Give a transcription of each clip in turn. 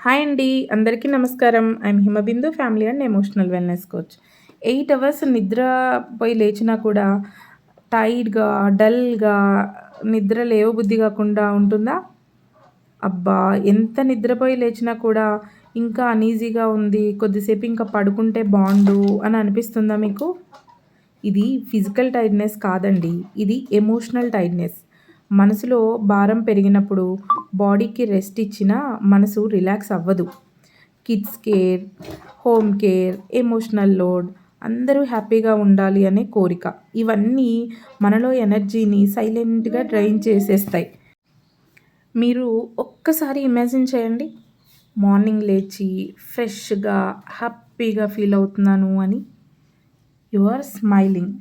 Hi అండి. అందరికీ నమస్కారం. I'm Himabindu family and emotional wellness coach. 8 hours నిద్ర పోయి లేచినా కూడా టైర్డ్‌గా, డల్‌గా నిద్ర లేవబుద్ధి కాకుండా ఉంటుందా? అబ్బా! ఎంత నిద్రపోయి లేచినా కూడా ఇంకా అనీజీగా ఉంది. కొద్దిసేపు ఇంకా పడుకుంటే బావుండు అని అనిపిస్తుందా మీకు? ఇది ఫిజికల్ టైర్డ్‌నెస్ కాదండి. ఇది ఎమోషనల్ టైర్డ్‌నెస్. మనసులో భారం పెరిగినప్పుడు బాడీకి రెస్ట్ ఇచ్చినా మనసు రిలాక్స్ అవ్వదు. Kids care, home care, emotional load, అందరూ హ్యాపీగా ఉండాలి అనే కోరిక. ఇవన్నీ మనలో ఎనర్జీని సైలెంట్‌గా డ్రైన్ చేసేస్తాయి. మీరు ఒక్కసారి ఇమాజిన్ చేయండి. మార్నింగ్ లేచి ఫ్రెష్‌గా, హ్యాపీగా ఫీల్ అవుతున్నాను అని. You are smiling.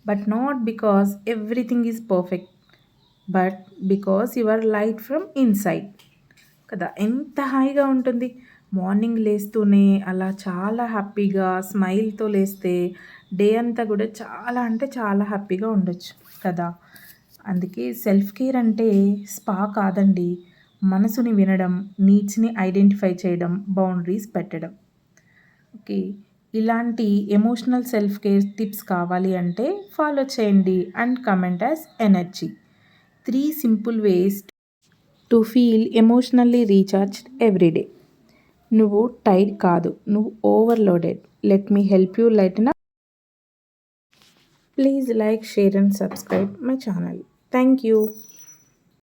But not because everything is perfect. But because you are light from inside. కదా! ఎంత హాయిగా ఉంటుంది. మార్నింగ్ లేస్తూనే అలా చాలా హ్యాపీగా స్మైల్‌తో లేస్తే డే అంతా కూడా చాలా అంటే చాలా హ్యాపీగా ఉండొచ్చు కదా! అందుకే సెల్ఫ్ కేర్ అంటే స్పా కాదండి. మనసుని వినడం, నీడ్స్‌ని ఐడెంటిఫై చేయడం, బౌండరీస్ పెట్టడం. ఓకే. ఇలాంటి ఎమోషనల్ సెల్ఫ్ కేర్ టిప్స్ కావాలి అంటే ఫాలో చేయండి and comment as energy. 3 simple ways to feel emotionally recharged every day. నువ్వు టైర్డ్ కాదు. నువ్వు overloaded. Let me help you lighten up. Please like, share and subscribe my channel. Thank you.